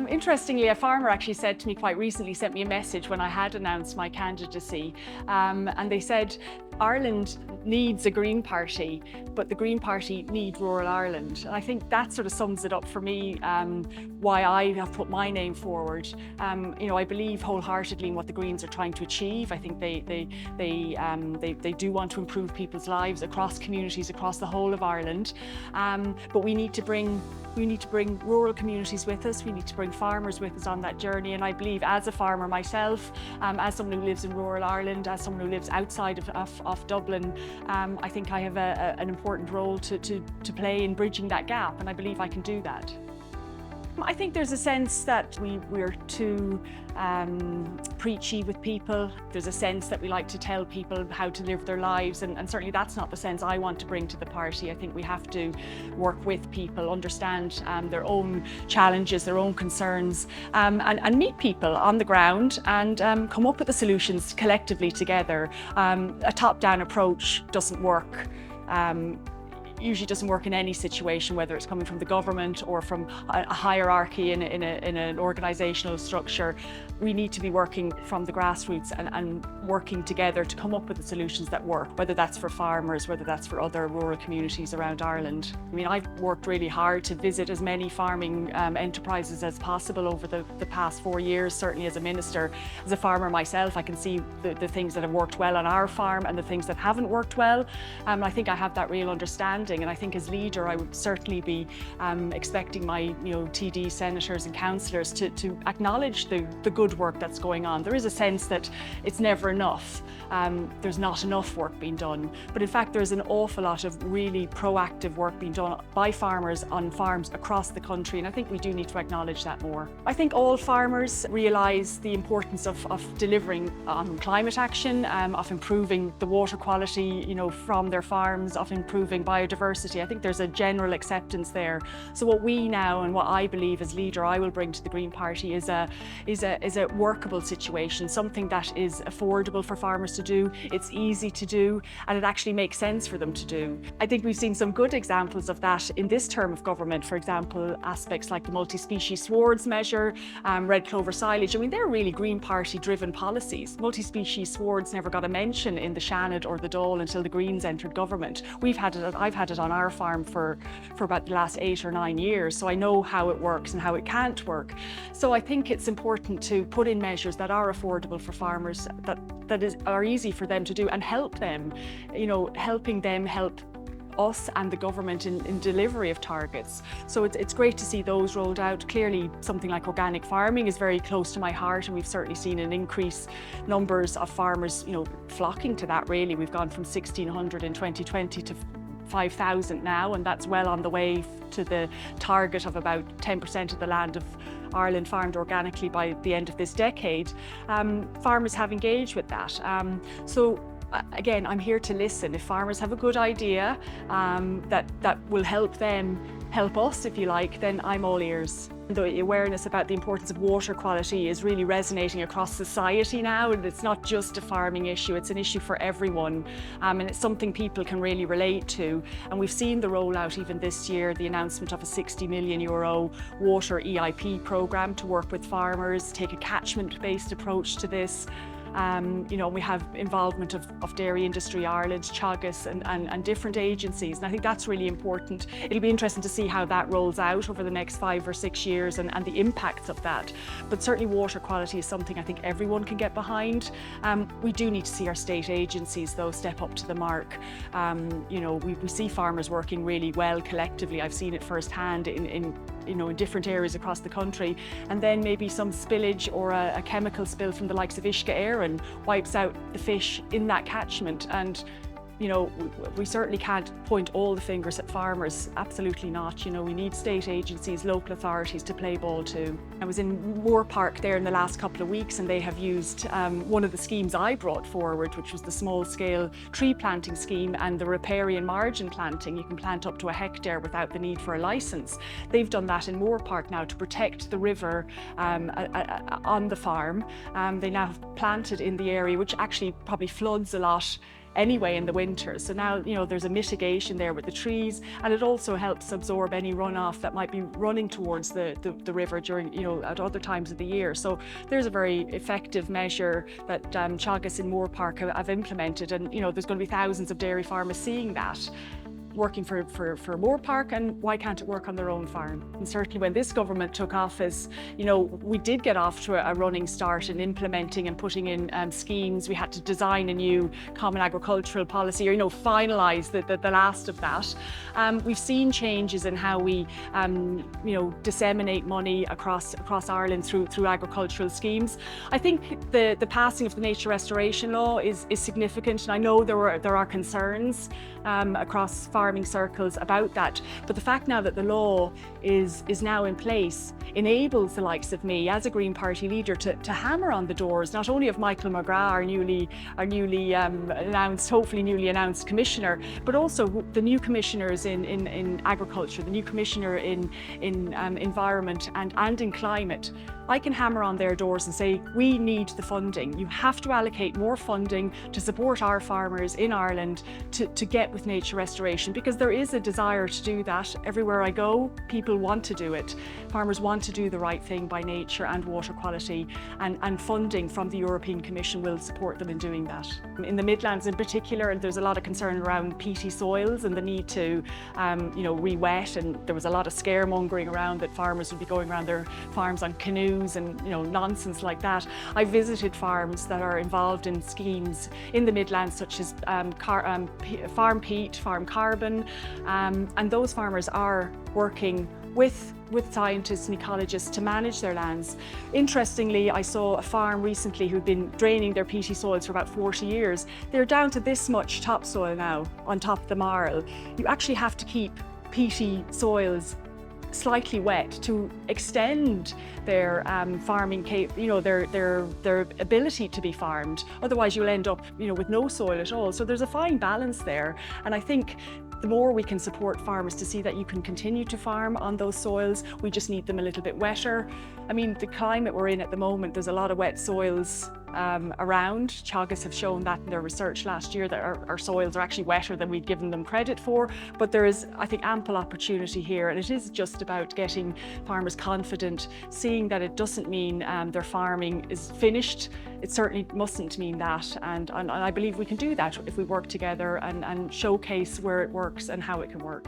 Interestingly, a farmer actually said to me quite recently, sent me a message when I had announced my candidacy, and they said, Ireland needs a Green Party, but the Green Party need rural Ireland. And I think that sort of sums it up for me, why I have put my name forward. I believe wholeheartedly in what the Greens are trying to achieve. I think they do want to improve people's lives across communities, across the whole of Ireland. But we need to bring rural communities with us. We need to bring farmers with us on that journey. And I believe, as a farmer myself, as someone who lives in rural Ireland, as someone who lives outside of Dublin, I think I have an important role to play in bridging that gap, and I believe I can do that. I think there's a sense that we're too preachy with people. There's a sense that we like to tell people how to live their lives, and certainly that's not the sense I want to bring to the party. I think we have to work with people, understand their own challenges, their own concerns, and meet people on the ground and come up with the solutions collectively together. A top-down approach doesn't work. Usually doesn't work in any situation, whether it's coming from the government or from a hierarchy in an organisational structure. We need to be working from the grassroots and working together to come up with the solutions that work, whether that's for farmers, whether that's for other rural communities around Ireland. I mean, I've worked really hard to visit as many farming enterprises as possible over the past 4 years, certainly as a minister. As a farmer myself, I can see the things that have worked well on our farm and the things that haven't worked well. I think I have that real understanding. And I think as leader, I would certainly be expecting my TD senators and councillors to acknowledge the good work that's going on. There is a sense that it's never enough. There's not enough work being done. But in fact, there's an awful lot of really proactive work being done by farmers on farms across the country. And I think we do need to acknowledge that more. I think all farmers realise the importance of delivering on climate action, of improving the water quality, from their farms, of improving biodiversity. I think there's a general acceptance there. So what we now, and what I believe as leader I will bring to the Green Party is a workable situation, something that is affordable for farmers to do, it's easy to do, and it actually makes sense for them to do. I think we've seen some good examples of that in this term of government. For example, aspects like the multi-species swards measure, red clover silage. I mean, they're really Green Party driven policies. Multi-species swards never got a mention in the Shannon or the Dáil until the Greens entered government. I've had it on our farm for about the last 8 or 9 years, so I know how it works and how it can't work. So I think it's important to put in measures that are affordable for farmers, that are easy for them to do, and help them, helping them help us and the government in delivery of targets. So it's great to see those rolled out. Clearly, something like organic farming is very close to my heart, and we've certainly seen an increase numbers of farmers, flocking to that. Really, we've gone from 1,600 in 2020 to 5,000 now, and that's well on the way to the target of about 10% of the land of Ireland farmed organically by the end of this decade. Farmers have engaged with that. So again, I'm here to listen. If farmers have a good idea that will help them help us, if you like, then I'm all ears. The awareness about the importance of water quality is really resonating across society now, and it's not just a farming issue, it's an issue for everyone, and it's something people can really relate to. And we've seen the rollout even this year, the announcement of a €60 million water EIP programme to work with farmers, take a catchment-based approach to this. We have involvement of Dairy Industry Ireland, Teagasc and different agencies, and I think that's really important. It'll be interesting to see how that rolls out over the next 5 or 6 years and the impacts of that. But certainly water quality is something I think everyone can get behind. We do need to see our state agencies though step up to the mark. We see farmers working really well collectively. I've seen it firsthand in different areas across the country, and then maybe some spillage or a chemical spill from the likes of Uisce Éireann wipes out the fish in that catchment. And we certainly can't point all the fingers at farmers, absolutely not. We need state agencies, local authorities to play ball too. I was in Moore Park there in the last couple of weeks, and they have used one of the schemes I brought forward, which was the small scale tree planting scheme and the riparian margin planting. You can plant up to a hectare without the need for a licence. They've done that in Moore Park now to protect the river on the farm. They now have planted in the area, which actually probably floods a lot anyway in the winter. So now, you know, there's a mitigation there with the trees, and it also helps absorb any runoff that might be running towards the river during, you know, at other times of the year. So there's a very effective measure that Teagasc in Moore Park have implemented, and you know, there's going to be thousands of dairy farmers seeing that, working for Moore Park, and why can't it work on their own farm? And certainly when this government took office, you know, we did get off to a running start in implementing and putting in schemes. We had to design a new common agricultural policy, or, you know, finalise the last of that. We've seen changes in how we, you know, disseminate money across Ireland through agricultural schemes. I think the passing of the nature restoration law is significant, and I know there are concerns across farming circles about that, but the fact now that the law is now in place enables the likes of me as a Green Party leader to hammer on the doors not only of Michael McGrath, our newly announced, hopefully newly announced commissioner, but also the new commissioners in agriculture, the new commissioner in environment and in climate. I can hammer on their doors and say, we need the funding. You have to allocate more funding to support our farmers in Ireland to get with nature restoration, because there is a desire to do that. Everywhere I go, people want to do it. Farmers want to do the right thing by nature and water quality, and funding from the European Commission will support them in doing that. In the Midlands in particular, there's a lot of concern around peaty soils and the need to you know, re-wet, and there was a lot of scaremongering around that farmers would be going around their farms on canoes and, you know, nonsense like that. I visited farms that are involved in schemes in the Midlands, such as Farm Peat, Farm Carbon, and those farmers are working with scientists and ecologists to manage their lands. Interestingly, I saw a farm recently who'd been draining their peaty soils for about 40 years. They're down to this much topsoil now on top of the marl. You actually have to keep peaty soils slightly wet to extend their farming, you know, their ability to be farmed. Otherwise you'll end up, you know, with no soil at all. So there's a fine balance there, and I think the more we can support farmers to see that you can continue to farm on those soils, we just need them a little bit wetter. I mean, the climate we're in at the moment, there's a lot of wet soils around. Teagasc have shown that in their research last year, that our soils are actually wetter than we'd given them credit for. But there is, I think, ample opportunity here, and it is just about getting farmers confident, seeing that it doesn't mean their farming is finished. It certainly mustn't mean that, and I believe we can do that if we work together and showcase where it works and how it can work.